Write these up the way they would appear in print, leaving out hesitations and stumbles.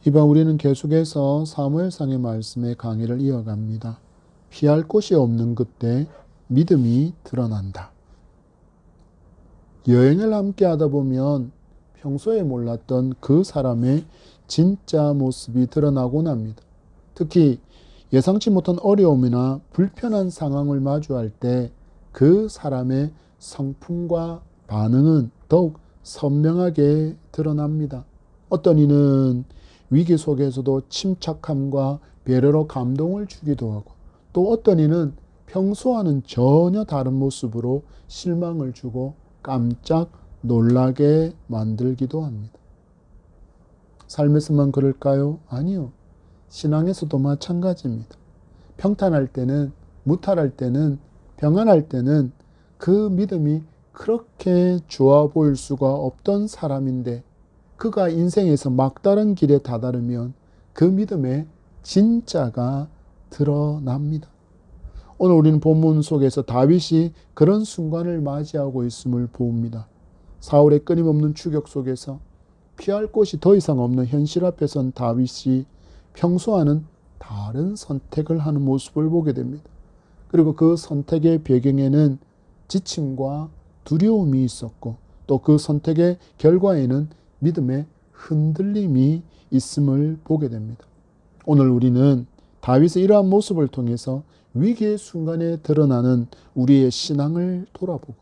이번 우리는 계속해서 사무엘상의 말씀의 강의를 이어갑니다. 피할 곳이 없는 그때 믿음이 드러난다. 여행을 함께 하다 보면 평소에 몰랐던 그 사람의 진짜 모습이 드러나곤 합니다. 특히 예상치 못한 어려움이나 불편한 상황을 마주할 때 그 사람의 성품과 반응은 더욱 선명하게 드러납니다. 어떤 이는 위기 속에서도 침착함과 배려로 감동을 주기도 하고, 또 어떤 이는 평소와는 전혀 다른 모습으로 실망을 주고 깜짝 놀라게 만들기도 합니다. 삶에서만 그럴까요? 아니요. 신앙에서도 마찬가지입니다. 평탄할 때는, 무탈할 때는, 평안할 때는 그 믿음이 그렇게 좋아 보일 수가 없던 사람인데, 그가 인생에서 막다른 길에 다다르면 그 믿음의 진짜가 드러납니다. 오늘 우리는 본문 속에서 다윗이 그런 순간을 맞이하고 있음을 보옵니다. 사울의 끊임없는 추격 속에서 피할 곳이 더 이상 없는 현실 앞에 선 다윗이 평소와는 다른 선택을 하는 모습을 보게 됩니다. 그리고 그 선택의 배경에는 지침과 두려움이 있었고, 또 그 선택의 결과에는 믿음의 흔들림이 있음을 보게 됩니다. 오늘 우리는 다윗의 이러한 모습을 통해서 위기의 순간에 드러나는 우리의 신앙을 돌아보고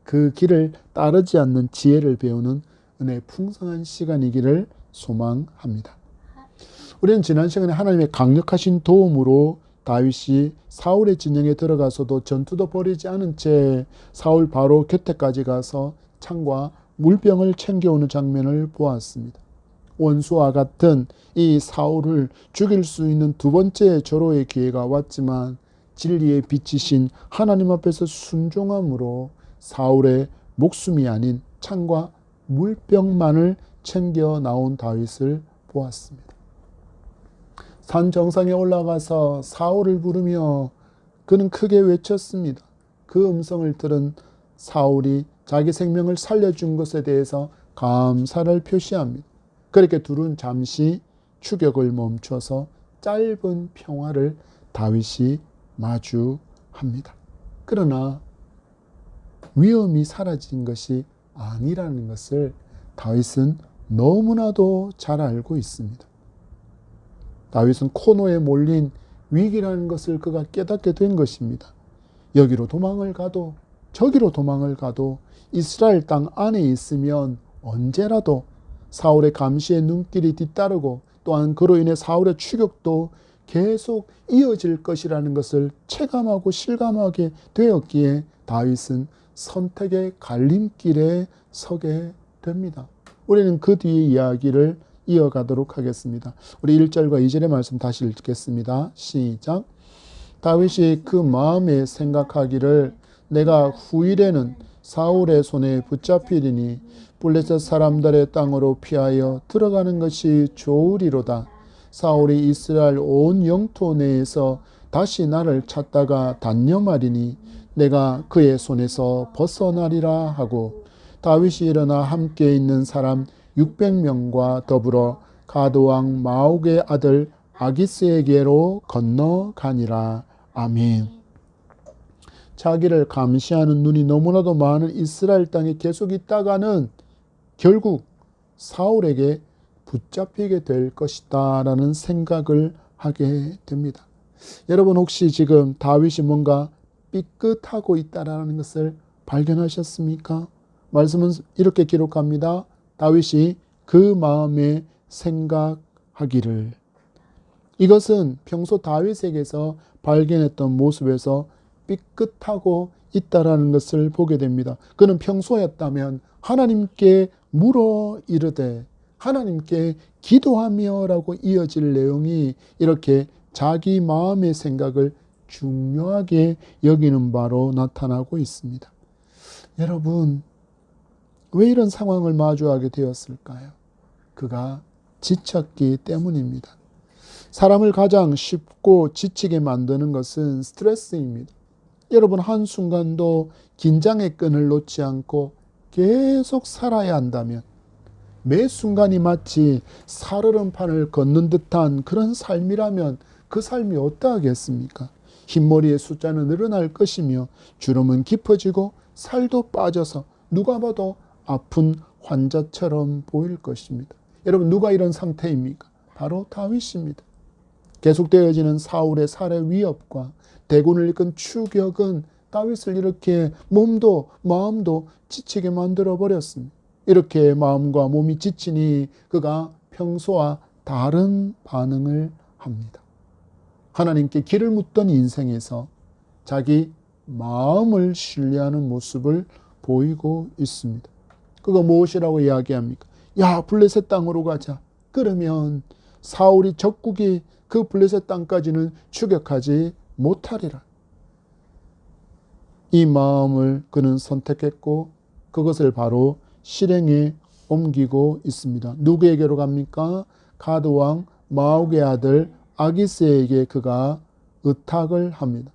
그 길을 따르지 않는 지혜를 배우는 은혜의 풍성한 시간이기를 소망합니다. 우리는 지난 시간에 하나님의 강력하신 도움으로 다윗이 사울의 진영에 들어가서도 전투도 벌이지 않은 채 사울 바로 곁에까지 가서 창과 물병을 챙겨오는 장면을 보았습니다. 원수와 같은 이 사울을 죽일 수 있는 두 번째 절호의 기회가 왔지만 진리의 빛이신 하나님 앞에서 순종함으로 사울의 목숨이 아닌 창과 물병만을 챙겨 나온 다윗을 보았습니다. 산 정상에 올라가서 사울을 부르며 그는 크게 외쳤습니다. 그 음성을 들은 사울이 자기 생명을 살려준 것에 대해서 감사를 표시합니다. 그렇게 둘은 잠시 추격을 멈춰서 짧은 평화를 다윗이 마주합니다. 그러나 위험이 사라진 것이 아니라는 것을 다윗은 너무나도 잘 알고 있습니다. 다윗은 코너에 몰린 위기라는 것을 그가 깨닫게 된 것입니다. 여기로 도망을 가도 저기로 도망을 가도 이스라엘 땅 안에 있으면 언제라도 사울의 감시의 눈길이 뒤따르고, 또한 그로 인해 사울의 추격도 계속 이어질 것이라는 것을 체감하고 실감하게 되었기에 다윗은 선택의 갈림길에 서게 됩니다. 우리는 그 뒤의 이야기를 이어가도록 하겠습니다. 우리 1절과 2절의 말씀 다시 읽겠습니다. 시작. 다윗이 그 마음에 생각하기를 내가 후일에는 사울의 손에 붙잡히리니 블레셋 사람들의 땅으로 피하여 들어가는 것이 좋으리로다. 사울이 이스라엘 온 영토 내에서 다시 나를 찾다가 단념하리니 내가 그의 손에서 벗어나리라 하고, 다윗이 일어나 함께 있는 사람 600명과 더불어 가드왕 마옥의 아들 아기스에게로 건너가니라. 아멘. 자기를 감시하는 눈이 너무나도 많은 이스라엘 땅에 계속 있다가는 결국 사울에게 붙잡히게 될 것이다 라는 생각을 하게 됩니다. 여러분, 혹시 지금 다윗이 뭔가 삐끗하고 있다라는 것을 발견하셨습니까? 말씀은 이렇게 기록합니다. 다윗이 그 마음에 생각하기를. 이것은 평소 다윗에게서 발견했던 모습에서 삐끗하고 있다라는 것을 보게 됩니다. 그는 평소였다면 하나님께 물어 이르되 하나님께 기도하며 라고 이어질 내용이 이렇게 자기 마음의 생각을 중요하게 여기는 바로 나타나고 있습니다. 여러분, 왜 이런 상황을 마주하게 되었을까요? 그가 지쳤기 때문입니다. 사람을 가장 쉽고 지치게 만드는 것은 스트레스입니다. 여러분, 한순간도 긴장의 끈을 놓지 않고 계속 살아야 한다면, 매 순간이 마치 살얼음판을 걷는 듯한 그런 삶이라면 그 삶이 어떠하겠습니까? 흰머리의 숫자는 늘어날 것이며 주름은 깊어지고 살도 빠져서 누가 봐도 아픈 환자처럼 보일 것입니다. 여러분, 누가 이런 상태입니까? 바로 다윗입니다. 계속되어지는 사울의 살해 위협과 대군을 이끈 추격은 다윗을 이렇게 몸도 마음도 지치게 만들어 버렸습니다. 이렇게 마음과 몸이 지치니 그가 평소와 다른 반응을 합니다. 하나님께 길을 묻던 인생에서 자기 마음을 신뢰하는 모습을 보이고 있습니다. 그거 무엇이라고 이야기합니까? 야, 블레셋 땅으로 가자. 그러면 사울이 적국이 그 블레셋 땅까지는 추격하지 못하리라. 이 마음을 그는 선택했고 그것을 바로 실행에 옮기고 있습니다. 누구에게로 갑니까? 가드 왕 마옥의 아들 아기스에게 그가 의탁을 합니다.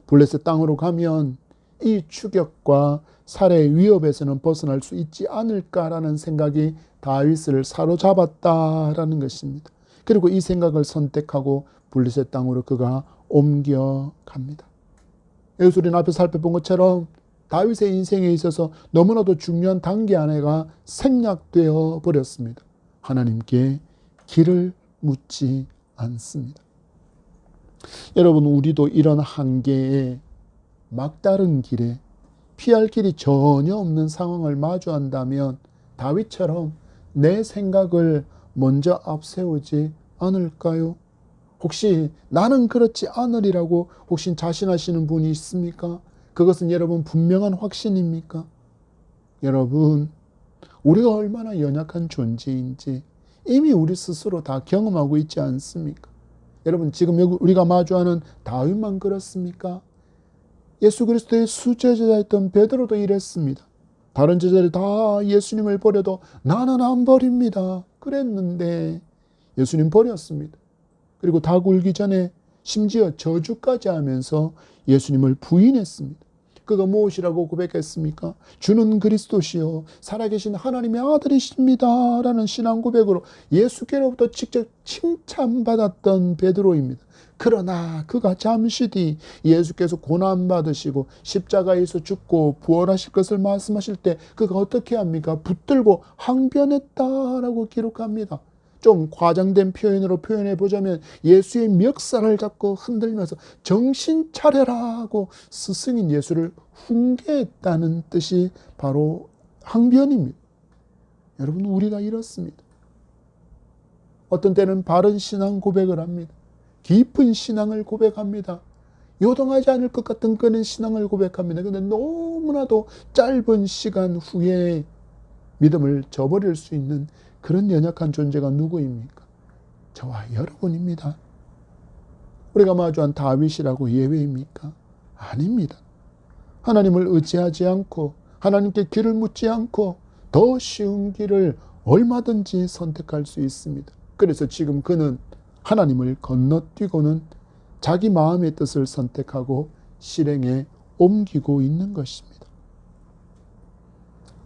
블레셋 땅으로 가면 이 추격과 살해의 위협에서는 벗어날 수 있지 않을까라는 생각이 다윗을 사로잡았다라는 것입니다. 그리고 이 생각을 선택하고 블레셋 땅으로 그가 옮겨갑니다. 여기서 우리는 앞에 살펴본 것처럼 다윗의 인생에 있어서 너무나도 중요한 단계 하나가 생략되어 버렸습니다. 하나님께 길을 묻지 않습니다. 여러분, 우리도 이런 한계에 막다른 길에 피할 길이 전혀 없는 상황을 마주한다면 다윗처럼 내 생각을 먼저 앞세우지 않을까요? 혹시 나는 그렇지 않으리라고 혹시 자신하시는 분이 있습니까? 그것은 여러분 분명한 확신입니까? 여러분, 우리가 얼마나 연약한 존재인지 이미 우리 스스로 다 경험하고 있지 않습니까? 여러분, 지금 여기 우리가 마주하는 다윗만 그렇습니까? 예수 그리스도의 수제자였던 베드로도 이랬습니다. 다른 제자들이 다 예수님을 버려도 나는 안 버립니다. 그랬는데 예수님 버렸습니다. 그리고 다 굴기 전에 심지어 저주까지 하면서 예수님을 부인했습니다. 그가 무엇이라고 고백했습니까? 주는 그리스도시요 살아계신 하나님의 아들이십니다 라는 신앙 고백으로 예수께로부터 직접 칭찬받았던 베드로입니다. 그러나 그가 잠시 뒤 예수께서 고난받으시고 십자가에서 죽고 부활하실 것을 말씀하실 때 그가 어떻게 합니까? 붙들고 항변했다라고 기록합니다. 좀 과장된 표현으로 표현해 보자면 예수의 멱살을 잡고 흔들면서 정신 차려라 하고 스승인 예수를 훈계했다는 뜻이 바로 항변입니다. 여러분, 우리가 이렇습니다. 어떤 때는 바른 신앙 고백을 합니다. 깊은 신앙을 고백합니다. 요동하지 않을 것 같은 그런 신앙을 고백합니다. 그런데 너무나도 짧은 시간 후에 믿음을 저버릴 수 있는 그런 연약한 존재가 누구입니까? 저와 여러분입니다. 우리가 마주한 다윗이라고 예외입니까? 아닙니다. 하나님을 의지하지 않고 하나님께 길을 묻지 않고 더 쉬운 길을 얼마든지 선택할 수 있습니다. 그래서 지금 그는 하나님을 건너뛰고는 자기 마음의 뜻을 선택하고 실행에 옮기고 있는 것입니다.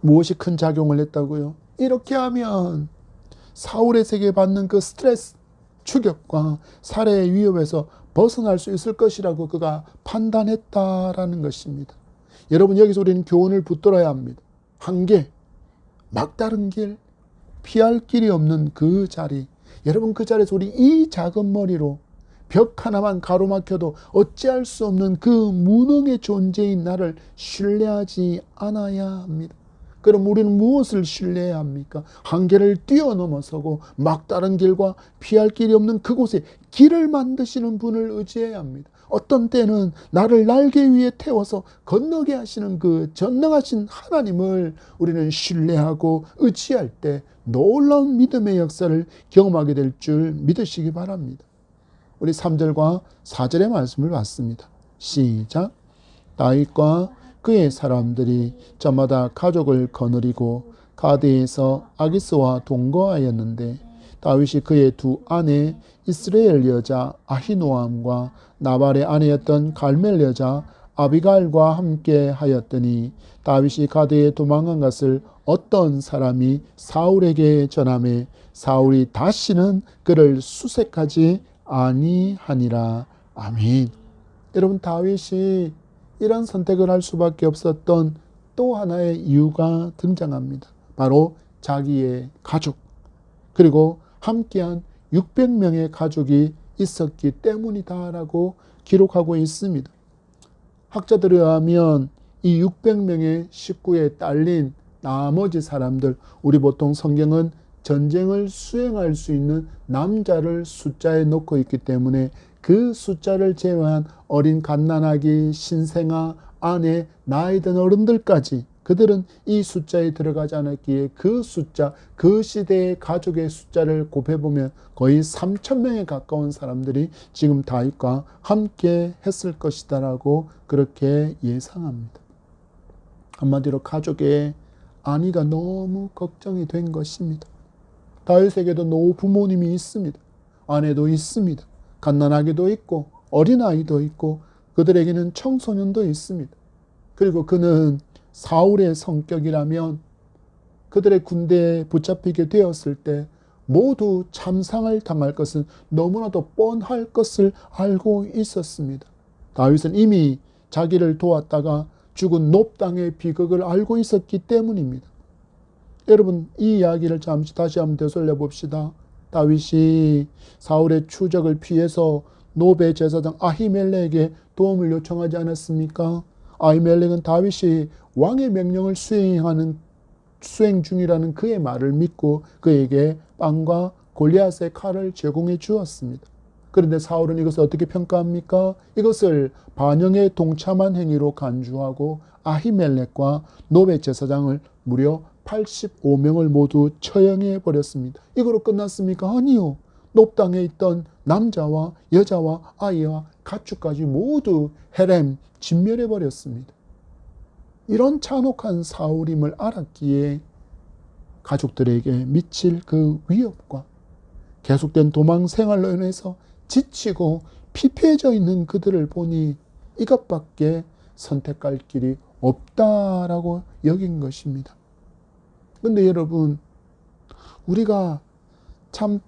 무엇이 큰 작용을 했다고요? 이렇게 하면 사울에게 받는 그 스트레스, 추격과 살해의 위협에서 벗어날 수 있을 것이라고 그가 판단했다라는 것입니다. 여러분, 여기서 우리는 교훈을 붙들어야 합니다. 한계, 막다른 길, 피할 길이 없는 그 자리. 여러분, 그 자리에서 우리 이 작은 머리로 벽 하나만 가로막혀도 어찌할 수 없는 그 무능의 존재인 나를 신뢰하지 않아야 합니다. 그럼 우리는 무엇을 신뢰해야 합니까? 한계를 뛰어넘어서고 막다른 길과 피할 길이 없는 그곳에 길을 만드시는 분을 의지해야 합니다. 어떤 때는 나를 날개 위에 태워서 건너게 하시는 그 전능하신 하나님을 우리는 신뢰하고 의지할 때 놀라운 믿음의 역사를 경험하게 될 줄 믿으시기 바랍니다. 우리 3절과 4절의 말씀을 봤습니다. 시작. 다윗과 그의 사람들이 저마다 가족을 거느리고 가드에서 아기스와 동거하였는데 다윗이 그의 두 아내 이스라엘 여자 아히노암과 나발의 아내였던 갈멜 여자 아비가일과 함께 하였더니 다윗이 가드에 도망간 것을 어떤 사람이 사울에게 전하매 사울이 다시는 그를 수색하지 아니하니라. 아멘. 여러분, 다윗이 이런 선택을 할 수밖에 없었던 또 하나의 이유가 등장합니다. 바로 자기의 가족, 그리고 함께한 600명의 가족이 있었기 때문이다라고 기록하고 있습니다. 학자들에 의하면 이 600명의 식구에 딸린 나머지 사람들, 우리 보통 성경은 전쟁을 수행할 수 있는 남자를 숫자에 넣고 있기 때문에 그 숫자를 제외한 어린 갓난아기, 신생아, 아내, 나이 든 어른들까지 그들은 이 숫자에 들어가지 않았기에 그 숫자, 그 시대의 가족의 숫자를 곱해보면 거의 3,000명에 가까운 사람들이 지금 다윗과 함께 했을 것이다라고 그렇게 예상합니다. 한마디로 가족의 안위가 너무 걱정이 된 것입니다. 다윗에게도 노부모님이 있습니다. 아내도 있습니다. 갓난아기도 있고 어린아이도 있고 그들에게는 청소년도 있습니다. 그리고 그는 사울의 성격이라면 그들의 군대에 붙잡히게 되었을 때 모두 참상을 당할 것은 너무나도 뻔할 것을 알고 있었습니다. 다윗은 이미 자기를 도왔다가 죽은 놉당의 비극을 알고 있었기 때문입니다. 여러분, 이 이야기를 잠시 다시 한번 되돌려 봅시다. 다윗이 사울의 추적을 피해서 놉의 제사장 아히멜렉에게 도움을 요청하지 않았습니까? 아히멜렉은 다윗이 왕의 명령을 수행 중이라는 그의 말을 믿고 그에게 빵과 골리앗의 칼을 제공해 주었습니다. 그런데 사울은 이것을 어떻게 평가합니까? 이것을 반영에 동참한 행위로 간주하고 아히멜렉과 놉의 제사장을 무려 85명을 모두 처형해 버렸습니다. 이거로 끝났습니까? 아니요. 놉 땅에 있던 남자와 여자와 아이와 가축까지 모두 헤렘 진멸해 버렸습니다. 이런 잔혹한 사울임을 알았기에 가족들에게 미칠 그 위협과 계속된 도망 생활로 인해서 지치고 피폐해져 있는 그들을 보니 이것밖에 선택할 길이 없다라고 여긴 것입니다. 그런데 여러분, 우리가 참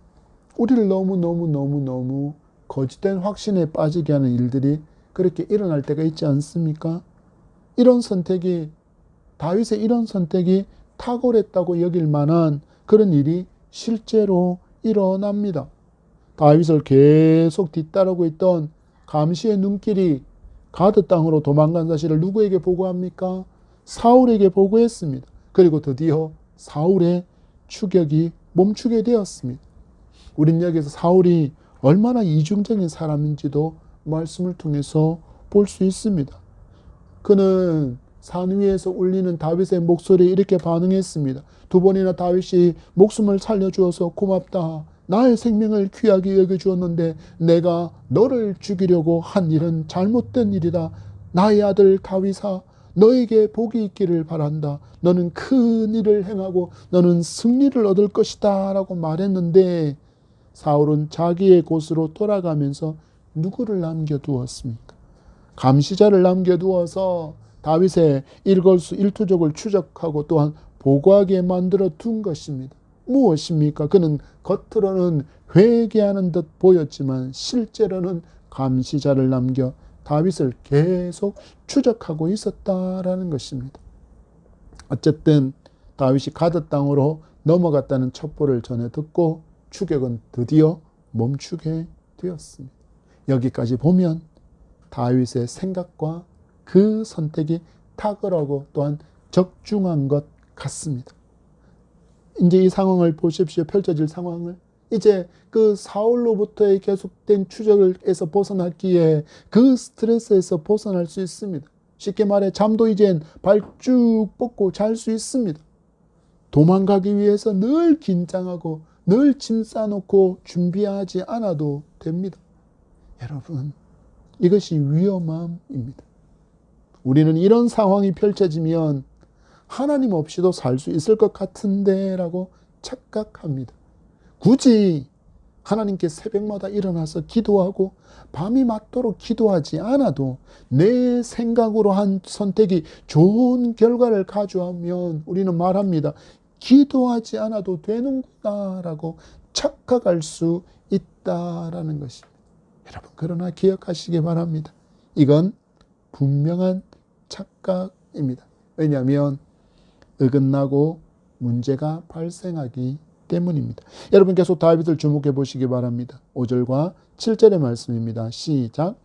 우리를 너무 거짓된 확신에 빠지게 하는 일들이 그렇게 일어날 때가 있지 않습니까? 다윗의 이런 선택이 탁월했다고 여길 만한 그런 일이 실제로 일어납니다. 다윗을 계속 뒤따르고 있던 감시의 눈길이 가드 땅으로 도망간 사실을 누구에게 보고합니까? 사울에게 보고했습니다. 그리고 드디어 사울의 추격이 멈추게 되었습니다. 우린 여기서 사울이 얼마나 이중적인 사람인지도 말씀을 통해서 볼 수 있습니다. 그는 산 위에서 울리는 다윗의 목소리에 이렇게 반응했습니다. 2번이나 다윗이 목숨을 살려주어서 고맙다. 나의 생명을 귀하게 여겨주었는데 내가 너를 죽이려고 한 일은 잘못된 일이다. 나의 아들 다윗아, 너에게 복이 있기를 바란다. 너는 큰 일을 행하고 너는 승리를 얻을 것이다 라고 말했는데 사울은 자기의 곳으로 돌아가면서 누구를 남겨두었습니까? 감시자를 남겨두어서 다윗의 일거수 일투족을 추적하고 또한 보고하게 만들어 둔 것입니다. 무엇입니까? 그는 겉으로는 회개하는 듯 보였지만 실제로는 감시자를 남겨 다윗을 계속 추적하고 있었다라는 것입니다. 어쨌든 다윗이 가드 땅으로 넘어갔다는 첩보를 전해 듣고 추격은 드디어 멈추게 되었습니다. 여기까지 보면 다윗의 생각과 그 선택이 탁월하고 또한 적중한 것 같습니다. 이제 이 상황을 보십시오. 펼쳐질 상황을. 이제 그 사울로부터의 계속된 추적에서 벗어났기에 그 스트레스에서 벗어날 수 있습니다. 쉽게 말해 잠도 이젠 발 쭉 뻗고 잘 수 있습니다. 도망가기 위해서 늘 긴장하고 늘 짐 싸놓고 준비하지 않아도 됩니다. 여러분, 이것이 위험함입니다. 우리는 이런 상황이 펼쳐지면 하나님 없이도 살 수 있을 것 같은데 라고 착각합니다. 굳이 하나님께 새벽마다 일어나서 기도하고 밤이 맞도록 기도하지 않아도 내 생각으로 한 선택이 좋은 결과를 가져오면 우리는 말합니다. 기도하지 않아도 되는구나 라고 착각할 수 있다라는 것입니다. 여러분, 그러나 기억하시기 바랍니다. 이건 분명한 착각입니다. 왜냐하면 어긋나고 문제가 발생하기 때문입니다. 여러분, 계속 다윗을 주목해 보시기 바랍니다. 5절과 7절의 말씀입니다. 시작.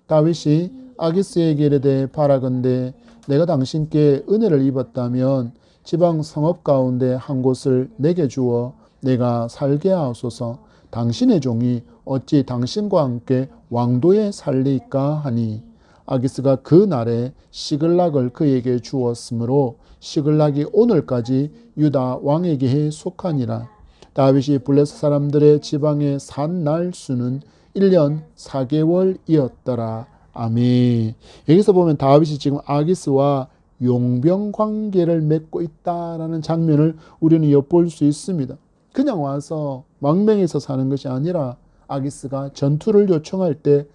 다윗이 아기스에게 이르되 바라건대 내가 당신께 은혜를 입었다면 지방 성읍 가운데 한 곳을 내게 주어 내가 살게 하옵소서. 당신의 종이 어찌 당신과 함께 왕도에 살리까 하니 아기스가 그 날에 시글락을 그에게 주었으므로 시글락이 오늘까지 유다 왕에게 속하니라. 다윗이 블레셋 사람들의 지방에 산 날 수는 1년 4개월이었더라. 아멘. 여기서 보면 다윗이 지금 아기스와 용병 관계를 맺고 있다라는 장면을 우리는 엿볼 수 있습니다. 그냥 와서 망명해서 사는 것이 아니라 아기스가 전투를 요청할 때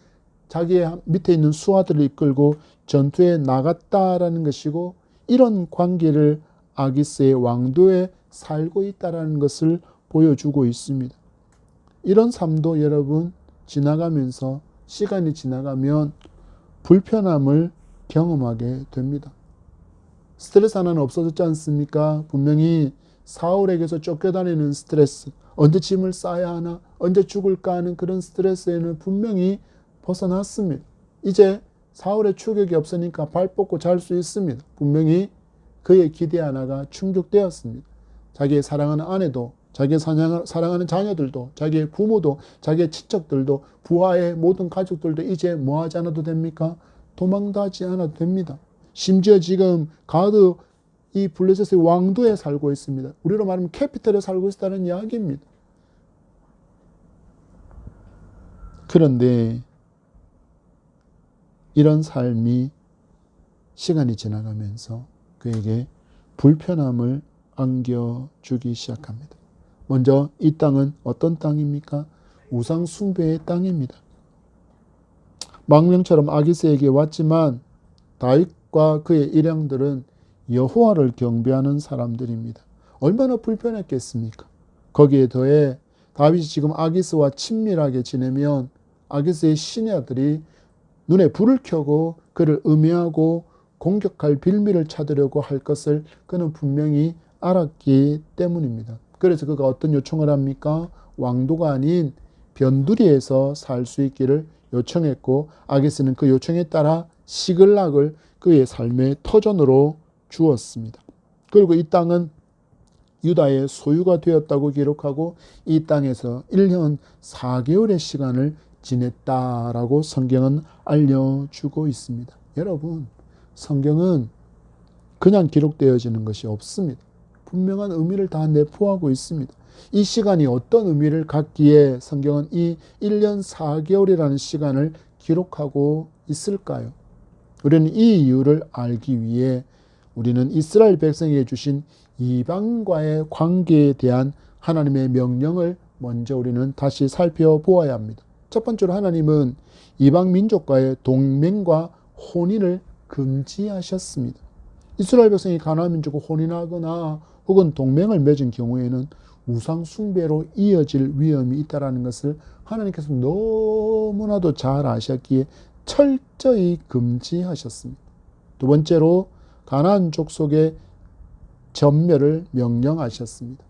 자기의 밑에 있는 수하들을 이끌고 전투에 나갔다라는 것이고, 이런 관계를 아기스의 왕도에 살고 있다라는 것을 보여주고 있습니다. 이런 삶도 여러분 지나가면서 시간이 지나가면 불편함을 경험하게 됩니다. 스트레스 하나는 없어졌지 않습니까? 분명히 사울에게서 쫓겨다니는 스트레스, 언제 짐을 싸야 하나, 언제 죽을까 하는 그런 스트레스에는 분명히 벗어났습니다. 이제 사울의 추격이 없으니까 발 뻗고 잘 수 있습니다. 분명히 그의 기대 하나가 충족되었습니다. 자기의 사랑하는 아내도, 자기의 사랑하는 자녀들도, 자기의 부모도, 자기의 친척들도, 부하의 모든 가족들도 이제 뭐 하지 않아도 됩니까? 도망도 하지 않아도 됩니다. 심지어 지금 가드 이 블레셋의 왕도에 살고 있습니다. 우리로 말하면 캐피털에 살고 있다는 이야기입니다. 그런데 이런 삶이 시간이 지나가면서 그에게 불편함을 안겨주기 시작합니다. 먼저 이 땅은 어떤 땅입니까? 우상 숭배의 땅입니다. 망명처럼 아기스에게 왔지만 다윗과 그의 일행들은 여호와를 경배하는 사람들입니다. 얼마나 불편했겠습니까? 거기에 더해 다윗이 지금 아기스와 친밀하게 지내면 아기스의 시녀들이 눈에 불을 켜고 그를 음해하고 공격할 빌미를 찾으려고 할 것을 그는 분명히 알았기 때문입니다. 그래서 그가 어떤 요청을 합니까? 왕도가 아닌 변두리에서 살 수 있기를 요청했고, 아기스는 그 요청에 따라 시글락을 그의 삶의 터전으로 주었습니다. 그리고 이 땅은 유다의 소유가 되었다고 기록하고 이 땅에서 1년 4개월의 시간을 지냈다라고 성경은 알려주고 있습니다. 여러분, 성경은 그냥 기록되어지는 것이 없습니다. 분명한 의미를 다 내포하고 있습니다. 이 시간이 어떤 의미를 갖기에 성경은 이 1년 4개월이라는 시간을 기록하고 있을까요? 우리는 이 이유를 알기 위해 우리는 이스라엘 백성에게 주신 이방과의 관계에 대한 하나님의 명령을 먼저 우리는 다시 살펴보아야 합니다. 첫 번째로 하나님은 이방 민족과의 동맹과 혼인을 금지하셨습니다. 이스라엘 백성이 가나안 민족과 혼인하거나 혹은 동맹을 맺은 경우에는 우상 숭배로 이어질 위험이 있다는 것을 하나님께서 너무나도 잘 아셨기에 철저히 금지하셨습니다. 두 번째로 가나안 족속의 전멸을 명령하셨습니다.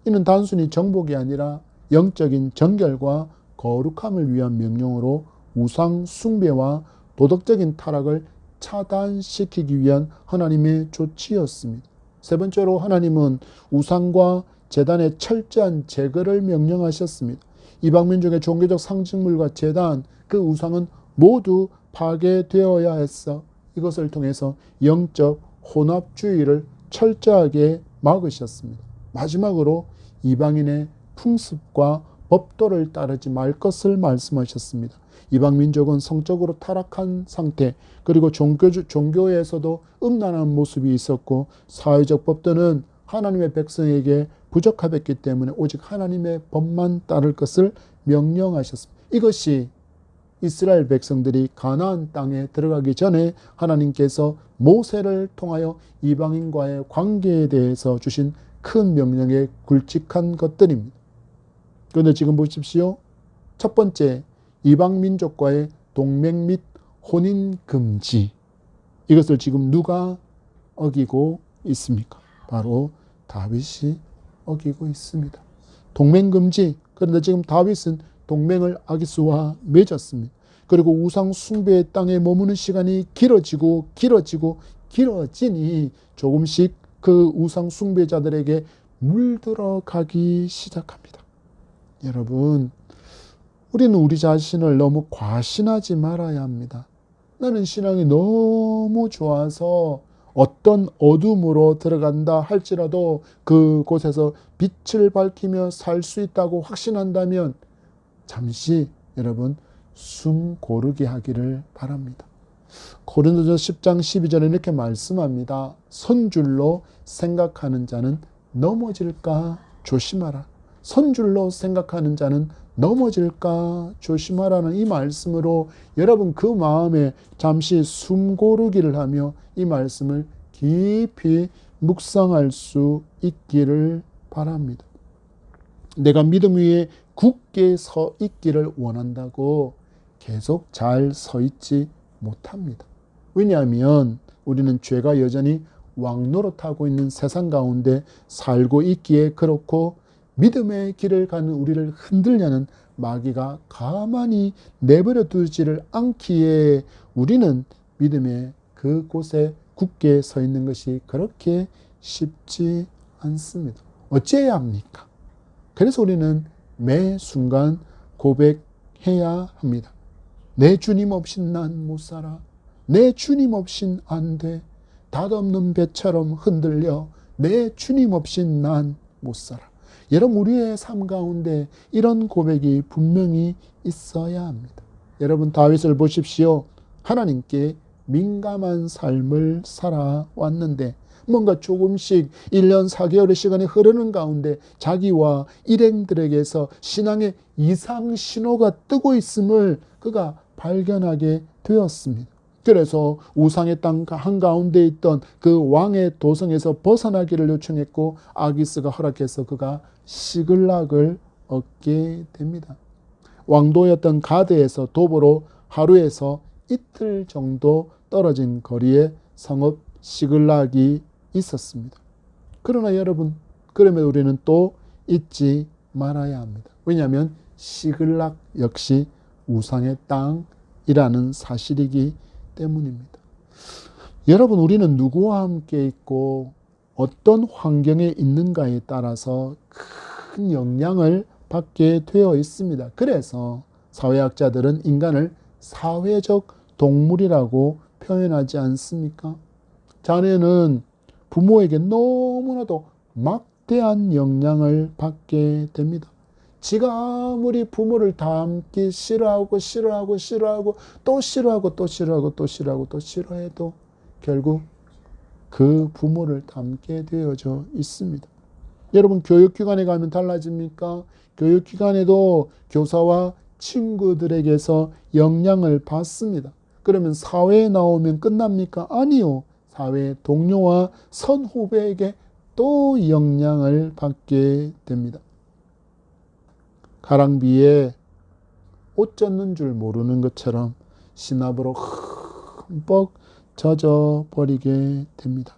이는 단순히 정복이 아니라 영적인 정결과 거룩함을 위한 명령으로 우상 숭배와 도덕적인 타락을 차단시키기 위한 하나님의 조치였습니다. 세 번째로 하나님은 우상과 제단의 철저한 제거를 명령하셨습니다. 이방민족의 종교적 상징물과 제단, 그 우상은 모두 파괴되어야 했어. 이것을 통해서 영적 혼합주의를 철저하게 막으셨습니다. 마지막으로 이방인의 풍습과 법도를 따르지 말 것을 말씀하셨습니다. 이방 민족은 성적으로 타락한 상태, 그리고 종교에서도 음란한 모습이 있었고 사회적 법도는 하나님의 백성에게 부적합했기 때문에 오직 하나님의 법만 따를 것을 명령하셨습니다. 이것이 이스라엘 백성들이 가나안 땅에 들어가기 전에 하나님께서 모세를 통하여 이방인과의 관계에 대해서 주신 큰 명령에 굵직한 것들입니다. 그런데 지금 보십시오. 첫 번째, 이방 민족과의 동맹 및 혼인 금지. 이것을 지금 누가 어기고 있습니까? 바로 다윗이 어기고 있습니다. 동맹 금지. 그런데 지금 다윗은 동맹을 아기스와 맺었습니다. 그리고 우상 숭배의 땅에 머무는 시간이 길어지니 조금씩 그 우상 숭배자들에게 물들어가기 시작합니다. 여러분, 우리는 우리 자신을 너무 과신하지 말아야 합니다. 나는 신앙이 너무 좋아서 어떤 어둠으로 들어간다 할지라도 그곳에서 빛을 밝히며 살 수 있다고 확신한다면 잠시 여러분 숨 고르게 하기를 바랍니다. 고린도전서 10장 12절에 이렇게 말씀합니다. 선줄로 생각하는 자는 넘어질까 조심하라. 선줄로 생각하는 자는 넘어질까 조심하라는 이 말씀으로 여러분 그 마음에 잠시 숨 고르기를 하며 이 말씀을 깊이 묵상할 수 있기를 바랍니다. 내가 믿음 위에 굳게 서 있기를 원한다고 계속 잘 서 있지 못합니다. 왜냐하면 우리는 죄가 여전히 왕노릇하고 있는 세상 가운데 살고 있기에 그렇고 믿음의 길을 가는 우리를 흔들려는 마귀가 가만히 내버려 두지를 않기에 우리는 믿음의 그곳에 굳게 서 있는 것이 그렇게 쉽지 않습니다. 어찌해야 합니까? 그래서 우리는 매 순간 고백해야 합니다. 내 주님 없인 난 못 살아. 내 주님 없인 안 돼. 닷없는 배처럼 흔들려. 내 주님 없인 난 못 살아. 여러분 우리의 삶 가운데 이런 고백이 분명히 있어야 합니다. 여러분 다윗을 보십시오. 하나님께 민감한 삶을 살아왔는데 뭔가 조금씩 1년 4개월의 시간이 흐르는 가운데 자기와 일행들에게서 신앙의 이상 신호가 뜨고 있음을 그가 발견하게 되었습니다. 그래서 우상의 땅 한가운데 있던 그 왕의 도성에서 벗어나기를 요청했고 아기스가 허락해서 그가 시글락을 얻게 됩니다. 왕도였던 가드에서 도보로 하루에서 이틀 정도 떨어진 거리에 성읍 시글락이 있었습니다. 그러나 여러분, 그러면 우리는 또 잊지 말아야 합니다. 왜냐하면 시글락 역시 우상의 땅이라는 사실이기 때문입니다. 여러분, 우리는 누구와 함께 있고 어떤 환경에 있는가에 따라서 큰 영향을 받게 되어 있습니다. 그래서 사회학자들은 인간을 사회적 동물이라고 표현하지 않습니까? 자녀는 부모에게 너무나도 막대한 영향을 받게 됩니다. 지가 아무리 부모를 닮기 싫어하고 또 싫어해도 결국 그 부모를 닮게 되어져 있습니다. 여러분 교육기관에 가면 달라집니까? 교육기관에도 교사와 친구들에게서 영향을 받습니다. 그러면 사회에 나오면 끝납니까? 아니요. 사회 동료와 선후배에게 또 영향을 받게 됩니다. 가랑비에 옷 젖는 줄 모르는 것처럼 신압으로 흠뻑 젖어 버리게 됩니다.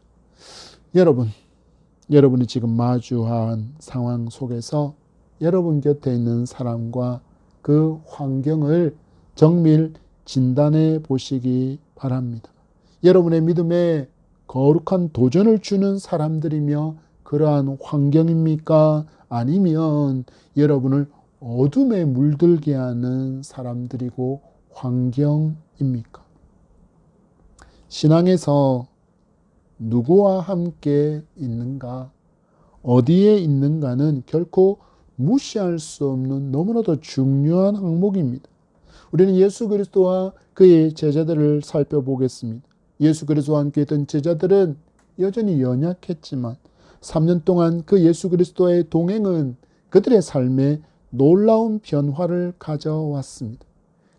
여러분이 지금 마주한 상황 속에서 여러분 곁에 있는 사람과 그 환경을 정밀 진단해 보시기 바랍니다. 여러분의 믿음에 거룩한 도전을 주는 사람들이며 그러한 환경입니까? 아니면 여러분을 어둠에 물들게 하는 사람들이고 환경입니까? 신앙에서 누구와 함께 있는가, 어디에 있는가는 결코 무시할 수 없는 너무나도 중요한 항목입니다. 우리는 예수 그리스도와 그의 제자들을 살펴보겠습니다. 예수 그리스도와 함께 있던 제자들은 여전히 연약했지만 3년 동안 그 예수 그리스도의 동행은 그들의 삶에 놀라운 변화를 가져왔습니다.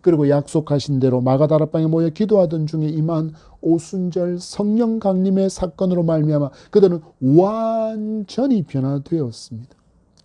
그리고 약속하신 대로 마가다락방에 모여 기도하던 중에 임한 오순절 성령 강림의 사건으로 말미암아 그들은 완전히 변화되었습니다.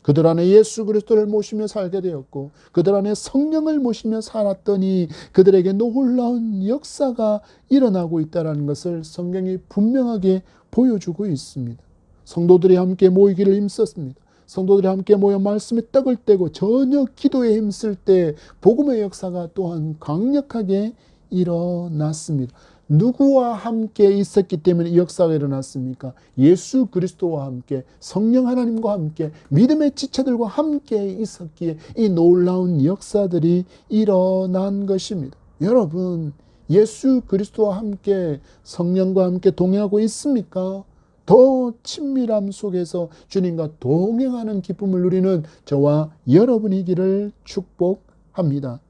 그들 안에 예수 그리스도를 모시며 살게 되었고 그들 안에 성령을 모시며 살았더니 그들에게 놀라운 역사가 일어나고 있다는 것을 성경이 분명하게 보여주고 있습니다. 성도들이 함께 모이기를 힘썼습니다. 성도들이 함께 모여 말씀에 떡을 떼고 저녁 기도에 힘쓸 때 복음의 역사가 또한 강력하게 일어났습니다. 누구와 함께 있었기 때문에 이 역사가 일어났습니까? 예수 그리스도와 함께, 성령 하나님과 함께, 믿음의 지체들과 함께 있었기에 이 놀라운 역사들이 일어난 것입니다. 여러분, 예수 그리스도와 함께, 성령과 함께 동행하고 있습니까? 더 친밀함 속에서 주님과 동행하는 기쁨을 누리는 저와 여러분이기를 축복합니다.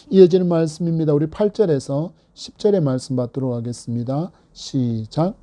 이어지는 말씀입니다. 우리 8절에서 10절의 말씀 받도록 하겠습니다. 시작.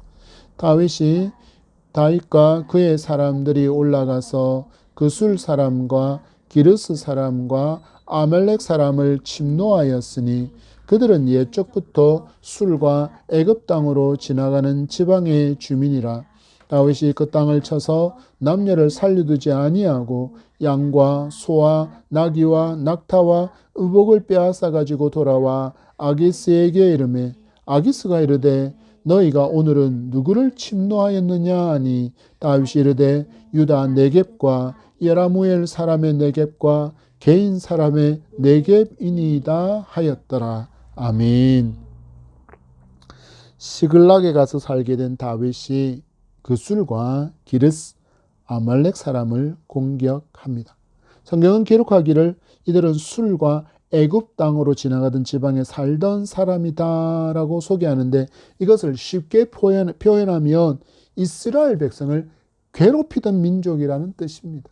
다윗과 그의 사람들이 올라가서 그술 사람과 기르스 사람과 아말렉 사람을 침노하였으니 그들은 옛적부터 술과 애굽 땅으로 지나가는 지방의 주민이라. 다윗이 그 땅을 쳐서 남녀를 살려두지 아니하고 양과 소와 나귀와 낙타와 의복을 빼앗아 가지고 돌아와 아기스에게 이르매 아기스가 이르되 너희가 오늘은 누구를 침노하였느냐 하니 다윗이 이르되 유다 네겝과 여라무엘 사람의 네겝과 개인 사람의 네겝이니이다 하였더라. 아멘. 시글락에 가서 살게 된 다윗이 그술과 기르스 아말렉 사람을 공격합니다. 성경은 기록하기를 이들은 술과 애굽 땅으로 지나가던 지방에 살던 사람이다라고 소개하는데 이것을 쉽게 표현하면 이스라엘 백성을 괴롭히던 민족이라는 뜻입니다.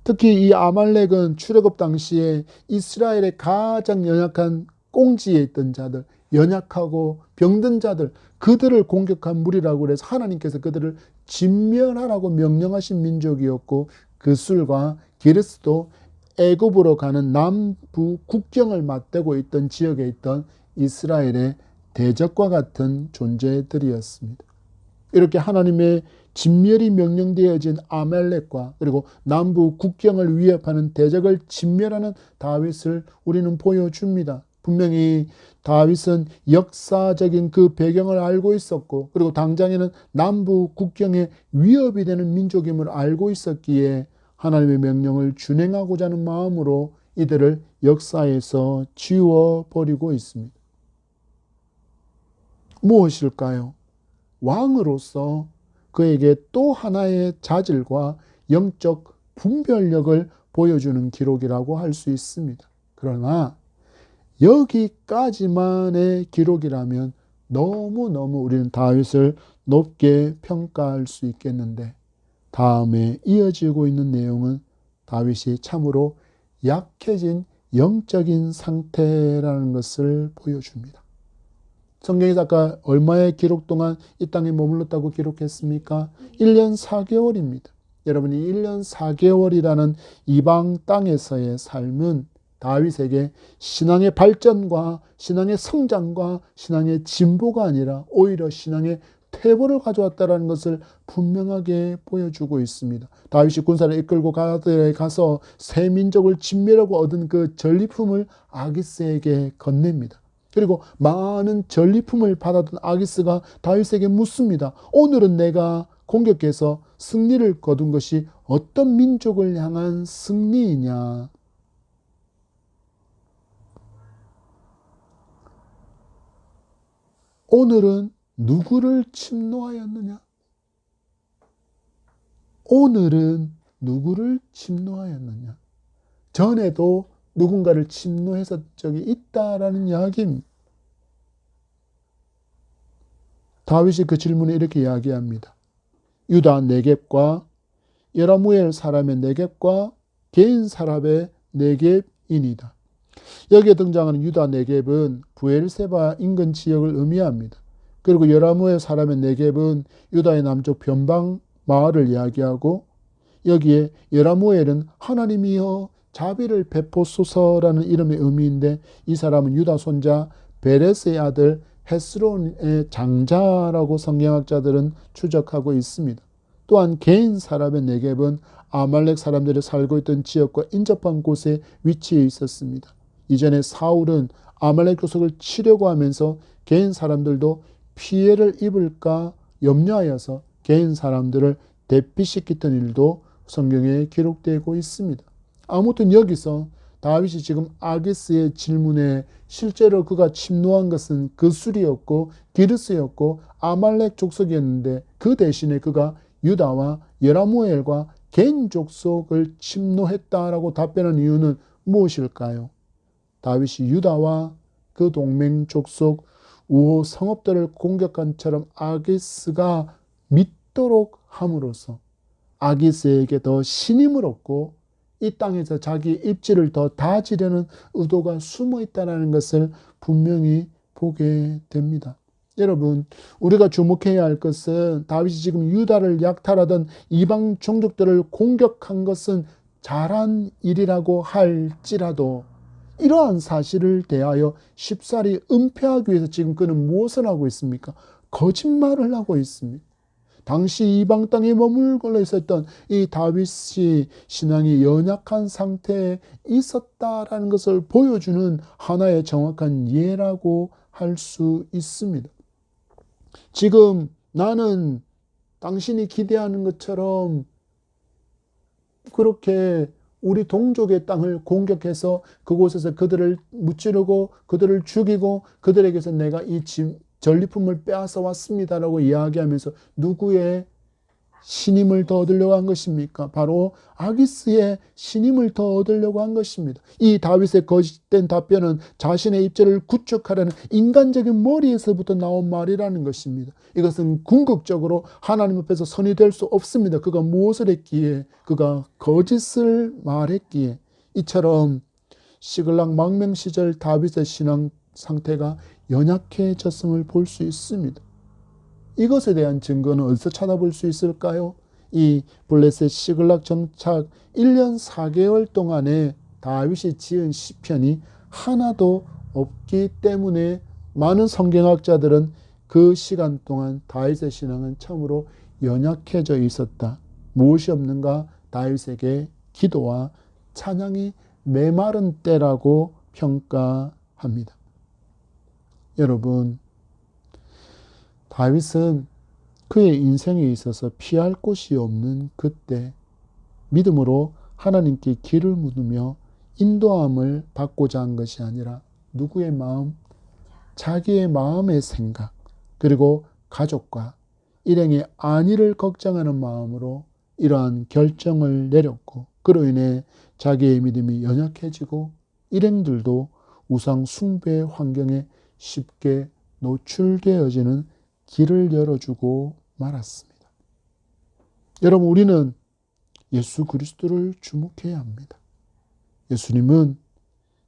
특히 이 아말렉은 출애굽 당시에 이스라엘의 가장 연약한 꽁지에 있던 자들, 연약하고 병든 자들, 그들을 공격한 무리라고 해서 하나님께서 그들을 진멸하라고 명령하신 민족이었고 그술과 기르스도 애굽으로 가는 남부 국경을 맞대고 있던 지역에 있던 이스라엘의 대적과 같은 존재들이었습니다. 이렇게 하나님의 진멸이 명령되어진 아말렉과 그리고 남부 국경을 위협하는 대적을 진멸하는 다윗을 우리는 보여줍니다. 분명히 다윗은 역사적인 그 배경을 알고 있었고 그리고 당장에는 남부 국경에 위협이 되는 민족임을 알고 있었기에 하나님의 명령을 준행하고자 하는 마음으로 이들을 역사에서 지워버리고 있습니다. 무엇일까요? 왕으로서 그에게 또 하나의 자질과 영적 분별력을 보여주는 기록이라고 할 수 있습니다. 그러나 여기까지만의 기록이라면 너무너무 우리는 다윗을 높게 평가할 수 있겠는데 다음에 이어지고 있는 내용은 다윗이 참으로 약해진 영적인 상태라는 것을 보여줍니다. 성경에서 아까 얼마의 기록 동안 이 땅에 머물렀다고 기록했습니까? 1년 4개월입니다. 여러분이 1년 4개월이라는 이방 땅에서의 삶은 다윗에게 신앙의 발전과 신앙의 성장과 신앙의 진보가 아니라 오히려 신앙의 퇴보를 가져왔다는 것을 분명하게 보여주고 있습니다. 다윗이 군사를 이끌고 가드에 가서 새 민족을 진멸하고 얻은 그 전리품을 아기스에게 건넵니다. 그리고 많은 전리품을 받았던 아기스가 다윗에게 묻습니다. 오늘은 내가 공격해서 승리를 거둔 것이 어떤 민족을 향한 승리이냐? 오늘은 누구를 침노하였느냐? 오늘은 누구를 침노하였느냐? 전에도 누군가를 침노했던 적이 있다라는 이야기입니다. 다윗이 그 질문에 이렇게 이야기합니다. 유다 네겝과 여라무엘 사람의 네겝과 개인 사람의 네겝이니이다. 여기에 등장하는 유다 네겝은 부엘세바 인근 지역을 의미합니다. 그리고 여라무엘 사람의 네겝은 유다의 남쪽 변방 마을을 이야기하고 여기에 여라무엘은 하나님이여 자비를 베푸소서라는 이름의 의미인데 이 사람은 유다 손자 베레스의 아들 헤스론의 장자라고 성경학자들은 추적하고 있습니다. 또한 개인 사람의 네겝은 아말렉 사람들이 살고 있던 지역과 인접한 곳에 위치해 있었습니다. 이전에 사울은 아말렉 교속을 치려고 하면서 개인 사람들도 피해를 입을까 염려하여서 개인 사람들을 대피시켰던 일도 성경에 기록되고 있습니다. 아무튼 여기서 다윗이 지금 아기스의 질문에 실제로 그가 침노한 것은 그술이었고 기르스였고 아말렉 족속이었는데 그 대신에 그가 유다와 여라무엘과 개인 족속을 침노했다라고 답변한 이유는 무엇일까요? 다윗이 유다와 그 동맹 족속 우호 성읍들을 공격한 처럼 아기스가 믿도록 함으로써 아기스에게 더 신임을 얻고 이 땅에서 자기 입지를 더 다지려는 의도가 숨어 있다는 것을 분명히 보게 됩니다. 여러분, 우리가 주목해야 할 것은 다윗이 지금 유다를 약탈하던 이방 종족들을 공격한 것은 잘한 일이라고 할지라도 이러한 사실을 대하여 쉽사리 은폐하기 위해서 지금 그는 무엇을 하고 있습니까? 거짓말을 하고 있습니다. 당시 이방 땅에 머물러 있었던 이 다윗이 신앙이 연약한 상태에 있었다라는 것을 보여주는 하나의 정확한 예라고 할 수 있습니다. 지금 나는 당신이 기대하는 것처럼 그렇게 우리 동족의 땅을 공격해서 그곳에서 그들을 무찌르고 그들을 죽이고 그들에게서 내가 이 전리품을 빼앗아 왔습니다라고 이야기하면서 누구의 신임을 더 얻으려고 한 것입니까? 바로 아기스의 신임을 더 얻으려고 한 것입니다. 이 다윗의 거짓된 답변은 자신의 입지를 구축하려는 인간적인 머리에서부터 나온 말이라는 것입니다. 이것은 궁극적으로 하나님 앞에서 선이 될 수 없습니다. 그가 무엇을 했기에? 그가 거짓을 말했기에. 이처럼 시글락 망명 시절 다윗의 신앙 상태가 연약해졌음을 볼 수 있습니다. 이것에 대한 증거는 어디서 찾아볼 수 있을까요? 이 블레셋 시글락 정착 1년 4개월 동안에 다윗이 지은 시편이 하나도 없기 때문에 많은 성경학자들은 그 시간 동안 다윗의 신앙은 참으로 연약해져 있었다. 무엇이 없는가? 다윗에게 기도와 찬양이 메마른 때라고 평가합니다. 여러분, 다윗은 그의 인생에 있어서 피할 곳이 없는 그때 믿음으로 하나님께 길을 묻으며 인도함을 받고자 한 것이 아니라 누구의 마음? 자기의 마음의 생각 그리고 가족과 일행의 안위를 걱정하는 마음으로 이러한 결정을 내렸고 그로 인해 자기의 믿음이 연약해지고 일행들도 우상 숭배의 환경에 쉽게 노출되어지는 길을 열어주고 말았습니다. 여러분, 우리는 예수 그리스도를 주목해야 합니다. 예수님은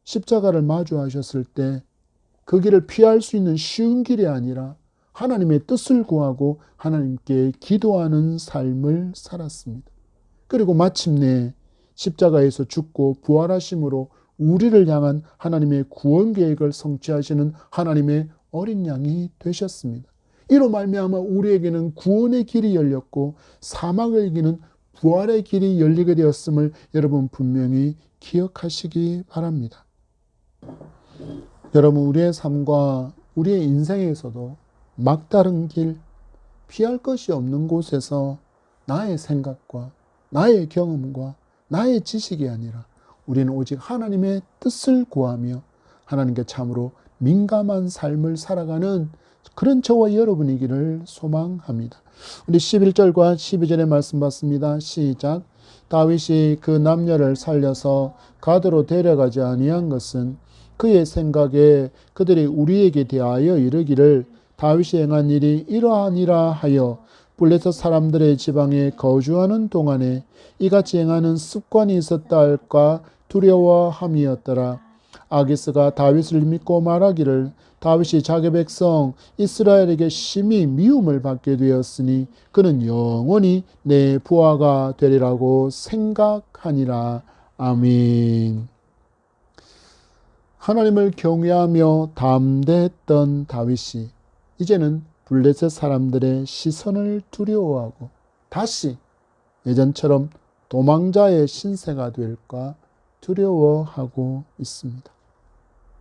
십자가를 마주하셨을 때 그 길을 피할 수 있는 쉬운 길이 아니라 하나님의 뜻을 구하고 하나님께 기도하는 삶을 살았습니다. 그리고 마침내 십자가에서 죽고 부활하심으로 우리를 향한 하나님의 구원 계획을 성취하시는 하나님의 어린 양이 되셨습니다. 이로 말미암아 우리에게는 구원의 길이 열렸고 사망을 이기는 부활의 길이 열리게 되었음을 여러분 분명히 기억하시기 바랍니다. 여러분, 우리의 삶과 우리의 인생에서도 막다른 길, 피할 것이 없는 곳에서 나의 생각과 나의 경험과 나의 지식이 아니라 우리는 오직 하나님의 뜻을 구하며 하나님께 참으로 민감한 삶을 살아가는 그런 저와 여러분이기를 소망합니다. 우리 11절과 12절의 말씀 받습니다. 시작. 다윗이 그 남녀를 살려서 가드로 데려가지 아니한 것은 그의 생각에 그들이 우리에게 대하여 이르기를 다윗이 행한 일이 이러하니라 하여 블레셋 사람들의 지방에 거주하는 동안에 이같이 행하는 습관이 있었다 할까 두려워함이었더라. 아기스가 다윗을 믿고 말하기를 다윗이 자기 백성 이스라엘에게 심히 미움을 받게 되었으니 그는 영원히 내 부하가 되리라고 생각하니라. 아멘. 하나님을 경외하며 담대했던 다윗이 이제는 블레셋 사람들의 시선을 두려워하고 다시 예전처럼 도망자의 신세가 될까 두려워하고 있습니다.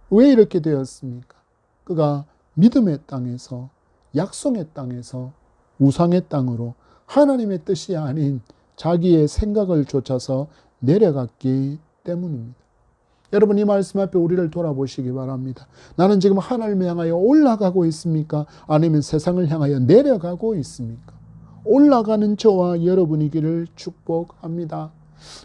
왜 이렇게 되었습니까? 그가 믿음의 땅에서, 약속의 땅에서 우상의 땅으로 하나님의 뜻이 아닌 자기의 생각을 좇아서 내려갔기 때문입니다. 여러분, 이 말씀 앞에 우리를 돌아보시기 바랍니다. 나는 지금 하나님을 향하여 올라가고 있습니까? 아니면 세상을 향하여 내려가고 있습니까? 올라가는 저와 여러분이기를 축복합니다.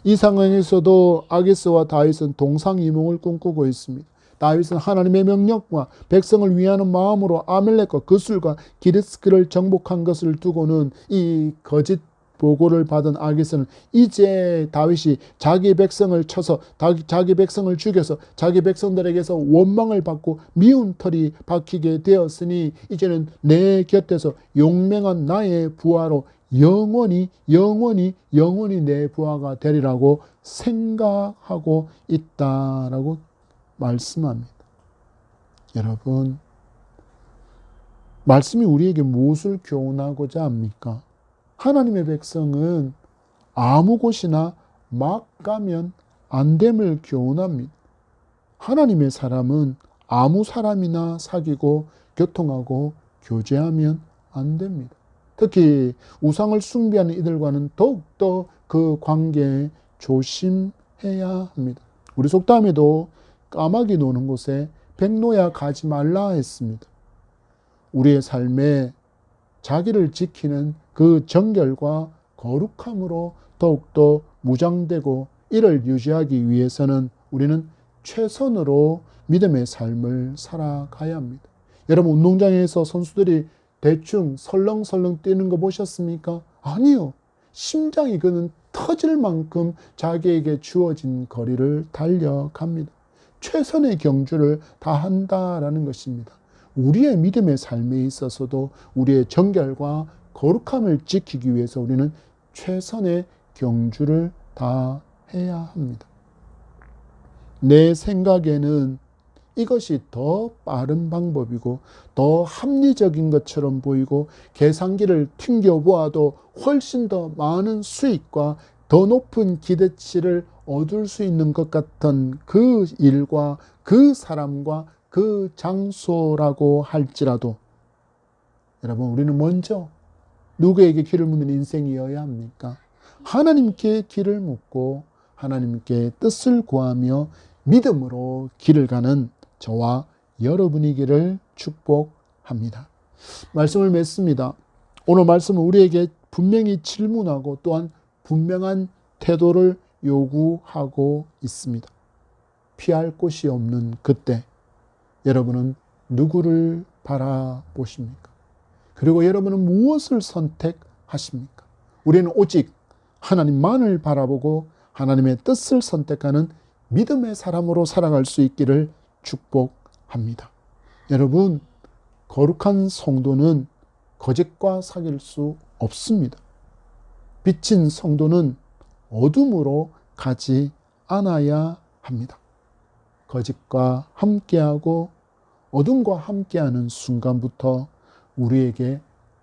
이 상황에서도 아기스와 다윗은 동상이몽을 꿈꾸고 있습니다. 다윗은 하나님의 명령과 백성을 위하는 마음으로 아멜렉과 그술과 기르스크를 정복한 것을 두고는 이 거짓 보고를 받은 아기스는 이제 다윗이 자기 백성을 쳐서 자기 백성을 죽여서 자기 백성들에게서 원망을 받고 미운 털이 박히게 되었으니 이제는 내 곁에서 용맹한 나의 부하로 영원히 내 부하가 되리라고 생각하고 있다라고 말씀합니다. 여러분, 말씀이 우리에게 무엇을 교훈하고자 합니까? 하나님의 백성은 아무 곳이나 막 가면 안 됨을 교훈합니다. 하나님의 사람은 아무 사람이나 사귀고 교통하고 교제하면 안 됩니다. 특히 우상을 숭배하는 이들과는 더욱더 그 관계에 조심해야 합니다. 우리 속담에도 까마귀 노는 곳에 백노야 가지 말라 했습니다. 우리의 삶에 자기를 지키는 그 정결과 거룩함으로 더욱더 무장되고 이를 유지하기 위해서는 우리는 최선으로 믿음의 삶을 살아가야 합니다. 여러분, 운동장에서 선수들이 대충 설렁설렁 뛰는 거 보셨습니까? 아니요. 심장이 그는 터질 만큼 자기에게 주어진 거리를 달려갑니다. 최선의 경주를 다한다라는 것입니다. 우리의 믿음의 삶에 있어서도 우리의 정결과 거룩함을 지키기 위해서 우리는 최선의 경주를 다해야 합니다. 내 생각에는 이것이 더 빠른 방법이고 더 합리적인 것처럼 보이고 계산기를 튕겨보아도 훨씬 더 많은 수익과 더 높은 기대치를 얻을 수 있는 것 같은 그 일과 그 사람과 그 장소라고 할지라도 여러분, 우리는 먼저 누구에게 길을 묻는 인생이어야 합니까? 하나님께 길을 묻고 하나님께 뜻을 구하며 믿음으로 길을 가는 저와 여러분이기를 축복합니다. 말씀을 맺습니다. 오늘 말씀은 우리에게 분명히 질문하고 또한 분명한 태도를 요구하고 있습니다. 피할 곳이 없는 그때 여러분은 누구를 바라보십니까? 그리고 여러분은 무엇을 선택하십니까? 우리는 오직 하나님만을 바라보고 하나님의 뜻을 선택하는 믿음의 사람으로 살아갈 수 있기를 축복합니다. 여러분, 거룩한 성도는 거짓과 사귈 수 없습니다. 빛인 성도는 어둠으로 가지 않아야 합니다. 거짓과 함께하고 어둠과 함께하는 순간부터 우리에게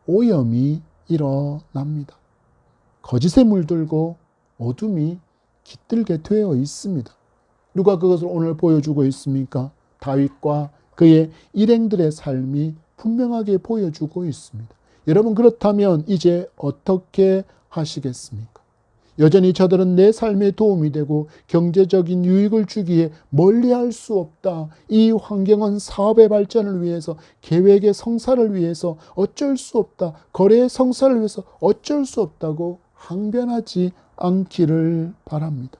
오염이 일어납니다. 거짓에 물들고 어둠이 깃들게 되어 있습니다. 누가 그것을 오늘 보여주고 있습니까? 다윗과 그의 일행들의 삶이 분명하게 보여주고 있습니다. 여러분, 그렇다면 이제 어떻게 하시겠습니까? 여전히 저들은 내 삶에 도움이 되고 경제적인 유익을 주기에 멀리할 수 없다. 이 환경은 사업의 발전을 위해서, 계획의 성사를 위해서 어쩔 수 없다. 거래의 성사를 위해서 어쩔 수 없다고 항변하지 않기를 바랍니다.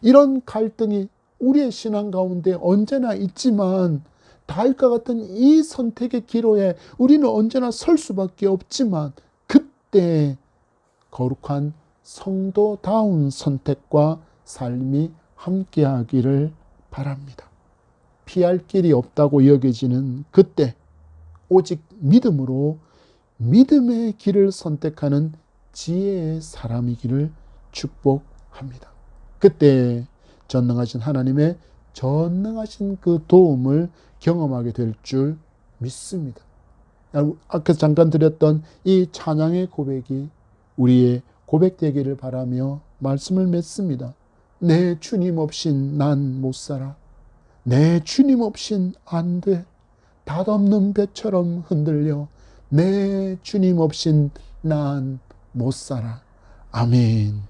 이런 갈등이 우리의 신앙 가운데 언제나 있지만 다윗과 같은 이 선택의 기로에 우리는 언제나 설 수밖에 없지만 그때 거룩한 성도다운 선택과 삶이 함께하기를 바랍니다. 피할 길이 없다고 여겨지는 그때 오직 믿음으로 믿음의 길을 선택하는 지혜의 사람이기를 축복합니다. 그때 전능하신 하나님의 전능하신 그 도움을 경험하게 될 줄 믿습니다. 아까 잠깐 드렸던 이 찬양의 고백이 우리의 고백되기를 바라며 말씀을 맺습니다. 내 주님 없인 난 못 살아. 내 주님 없인 안 돼. 닷없는 배처럼 흔들려. 내 주님 없인 난 못 살아. 아멘.